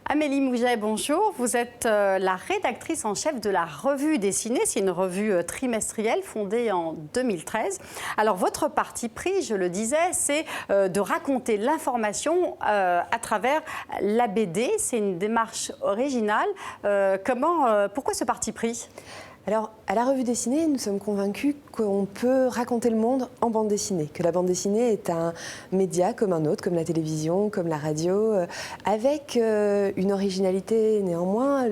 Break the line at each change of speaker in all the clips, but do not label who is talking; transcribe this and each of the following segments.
Amélie Mouget, bonjour. Vous êtes la rédactrice en chef de la Revue Dessinée. C'est une revue trimestrielle fondée en 2013. Alors, votre parti pris, je le disais, c'est de raconter l'information à travers la BD. C'est une démarche originale. Pourquoi ce parti pris ?
Alors, à la Revue Dessinée, nous sommes convaincus qu'on peut raconter le monde en bande dessinée, que la bande dessinée est un média comme un autre, comme la télévision, comme la radio, avec une originalité néanmoins,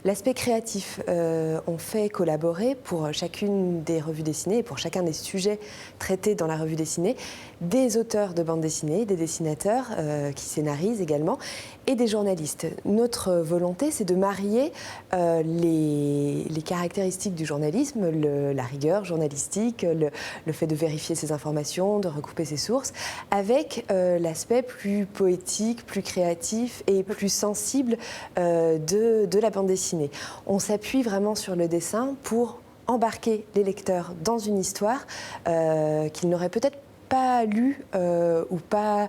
l'aspect créatif. On fait collaborer pour chacune des revues dessinées et pour chacun des sujets traités dans la Revue Dessinée, des auteurs de bande dessinée, des dessinateurs qui scénarisent également, et des journalistes. Notre volonté, c'est de marier les caractéristiques du journalisme, la rigueur journalistique, le fait de vérifier ses informations, de recouper ses sources, avec l'aspect plus poétique, plus créatif et plus sensible de la bande dessinée. On s'appuie vraiment sur le dessin pour embarquer les lecteurs dans une histoire qu'ils n'auraient peut-être pas lue ou pas,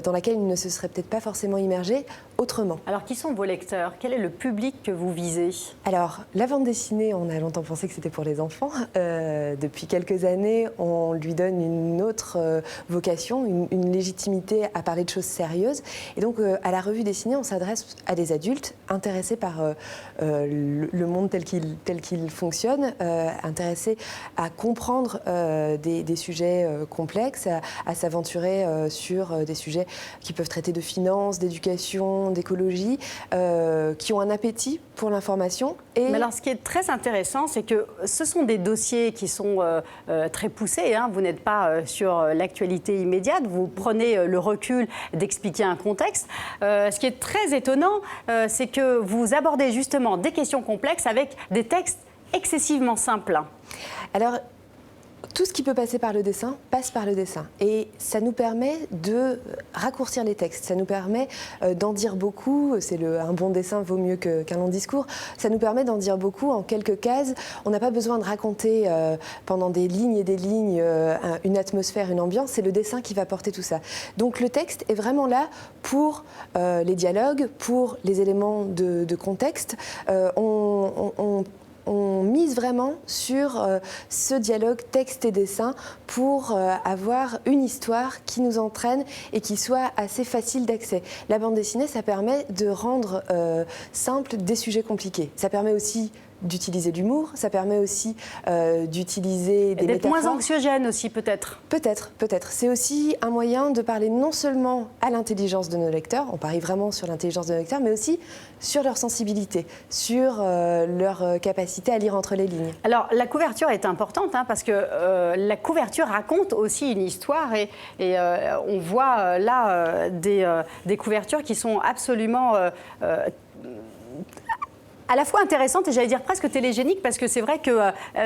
dans laquelle ils ne se seraient peut-être pas forcément immergés autrement.
Alors, qui sont vos lecteurs ? Quel est le public que vous visez ?
Alors, la bande dessinée, on a longtemps pensé que c'était pour les enfants. Depuis quelques années, on lui donne une autre vocation, une légitimité à parler de choses sérieuses. Et donc, à la Revue Dessinée, on s'adresse à des adultes intéressés par le monde tel qu'il fonctionne, intéressés à comprendre des sujets complexes, à s'aventurer sur des sujets qui peuvent traiter de finances, d'éducation, d'écologie, qui ont un appétit pour l'information.
Mais alors, ce qui est très intéressant, c'est que ce sont des dossiers qui sont très poussés. Hein. Vous n'êtes pas sur l'actualité immédiate, vous prenez le recul d'expliquer un contexte. Ce qui est très étonnant, c'est que vous abordez justement des questions complexes avec des textes excessivement simples.
Alors, tout ce qui peut passer par le dessin passe par le dessin. Et ça nous permet de raccourcir les textes. Ça nous permet d'en dire beaucoup. Un bon dessin vaut mieux qu'un long discours. Ça nous permet d'en dire beaucoup en quelques cases. On n'a pas besoin de raconter pendant des lignes et des lignes une atmosphère, une ambiance. C'est le dessin qui va porter tout ça. Donc le texte est vraiment là pour les dialogues, pour les éléments de contexte. On mise vraiment sur ce dialogue texte et dessin pour avoir une histoire qui nous entraîne et qui soit assez facile d'accès. La bande dessinée, ça permet de rendre simple des sujets compliqués. Ça permet aussi d'utiliser l'humour, ça permet aussi d'utiliser des métaphores.
D'être moins anxiogène aussi, peut-être.
Peut-être. C'est aussi un moyen de parler non seulement à l'intelligence de nos lecteurs, on parie vraiment sur l'intelligence de nos lecteurs, mais aussi sur leur sensibilité, sur leur capacité à lire entre les lignes.
Alors, la couverture est importante, hein, parce que la couverture raconte aussi une histoire et on voit là des couvertures qui sont absolument à la fois intéressante et j'allais dire presque télégénique, parce que c'est vrai que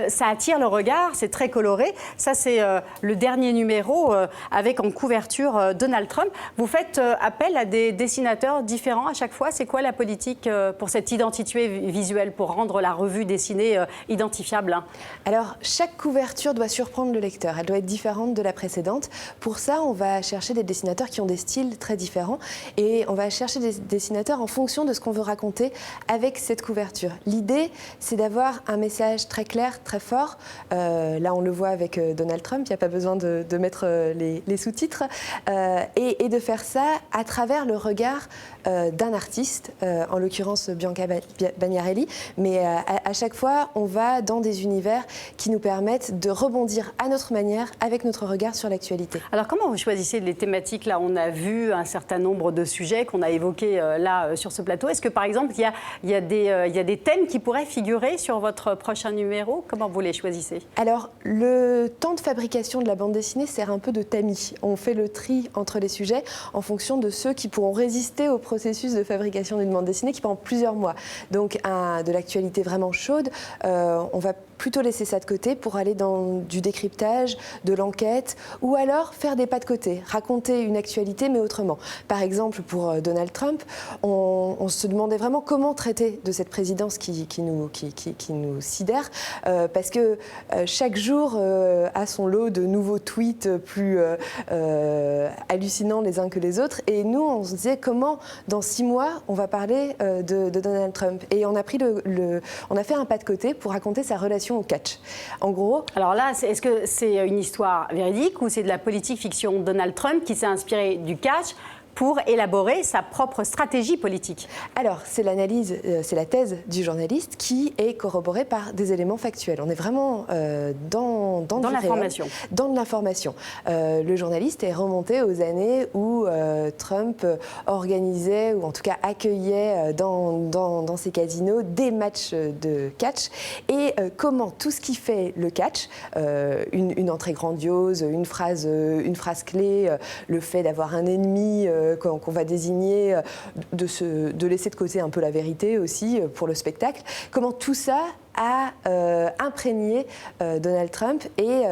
ça attire le regard, c'est très coloré. Ça, c'est le dernier numéro avec en couverture Donald Trump. Vous faites appel à des dessinateurs différents à chaque fois. C'est quoi la politique pour cette identité visuelle, pour rendre la revue dessinée identifiable, hein ?
Alors, chaque couverture doit surprendre le lecteur. Elle doit être différente de la précédente. Pour ça, on va chercher des dessinateurs qui ont des styles très différents et on va chercher des dessinateurs en fonction de ce qu'on veut raconter avec cette couverture. L'idée, c'est d'avoir un message très clair, très fort. Là, on le voit avec Donald Trump, il n'y a pas besoin de mettre les sous-titres. Et de faire ça à travers le regard d'un artiste, en l'occurrence Bianca Bagnarelli. Mais à chaque fois, on va dans des univers qui nous permettent de rebondir à notre manière, avec notre regard sur l'actualité.
Alors, comment vous choisissez les thématiques ? Là, on a vu un certain nombre de sujets qu'on a évoqués là sur ce plateau. Est-ce que, par exemple, il y a des thèmes qui pourraient figurer sur votre prochain numéro ? Comment vous les choisissez ?
Alors, le temps de fabrication de la bande dessinée sert un peu de tamis. On fait le tri entre les sujets en fonction de ceux qui pourront résister au processus de fabrication d'une bande dessinée qui prend plusieurs mois. Donc, de l'actualité vraiment chaude, on va plutôt laisser ça de côté pour aller dans du décryptage, de l'enquête, ou alors faire des pas de côté, raconter une actualité mais autrement. Par exemple, pour Donald Trump, on se demandait vraiment comment traiter de cette présidence qui nous sidère, parce que chaque jour a son lot de nouveaux tweets plus hallucinants les uns que les autres. Et nous, on se disait comment, dans 6 mois, on va parler de Donald Trump. Et on a fait un pas de côté pour raconter sa relation au catch. En gros...
Alors là, est-ce que c'est une histoire véridique ou c'est de la politique fiction? Donald Trump qui s'est inspiré du catch pour élaborer sa propre stratégie politique?
Alors, c'est l'analyse, c'est la thèse du journaliste qui est corroborée par des éléments factuels. On est vraiment dans
l'information.
Dans de l'information. Le journaliste est remonté aux années où Trump organisait, ou en tout cas accueillait dans ses casinos des matchs de catch, et comment tout ce qui fait le catch, une entrée grandiose, une phrase clé, le fait d'avoir un ennemi qu'on va désigner, de laisser de côté un peu la vérité aussi pour le spectacle. Comment tout ça a imprégné Donald Trump, et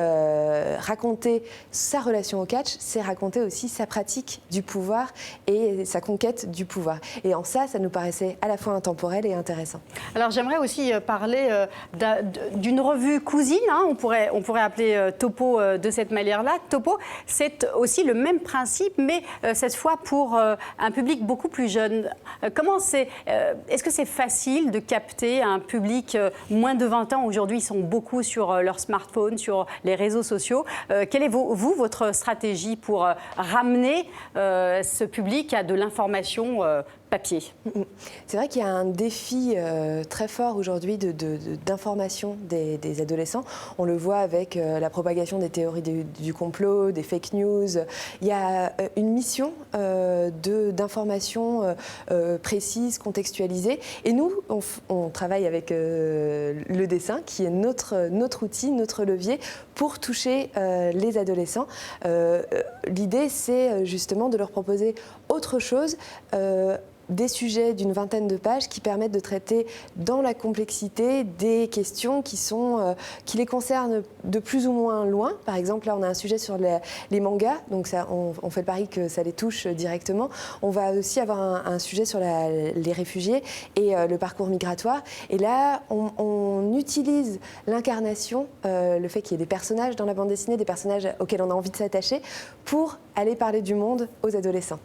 raconter sa relation au catch, c'est raconter aussi sa pratique du pouvoir et sa conquête du pouvoir. Et en ça nous paraissait à la fois intemporel et intéressant.
Alors j'aimerais aussi parler d'une revue cousine, hein, on pourrait appeler Topo de cette manière-là. Topo, c'est aussi le même principe, mais cette fois pour un public beaucoup plus jeune. Est-ce que c'est facile de capter un public moins de 20 ans? Aujourd'hui, ils sont beaucoup sur leur smartphone, sur les réseaux sociaux. Quelle est votre stratégie pour ramener ce public à de l'information papier?
C'est vrai qu'il y a un défi très fort aujourd'hui d'information des adolescents. On le voit avec la propagation des théories du complot, des fake news. Il y a une mission d'information précise, contextualisée. Et nous, on travaille avec le dessin, qui est notre outil, notre levier pour toucher les adolescents. L'idée, c'est justement de leur proposer autre chose, des sujets d'une vingtaine de pages qui permettent de traiter dans la complexité des questions qui les concernent de plus ou moins loin. Par exemple, là, on a un sujet sur les mangas, donc ça, on fait le pari que ça les touche directement. On va aussi avoir un sujet sur les réfugiés et le parcours migratoire. Et là, on utilise l'incarnation, le fait qu'il y ait des personnages dans la bande dessinée, des personnages auxquels on a envie de s'attacher, pour aller parler du monde aux adolescents.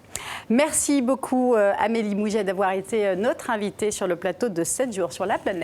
Merci beaucoup Amélie Mouget d'avoir été notre invitée sur le plateau de 7 jours sur la planète.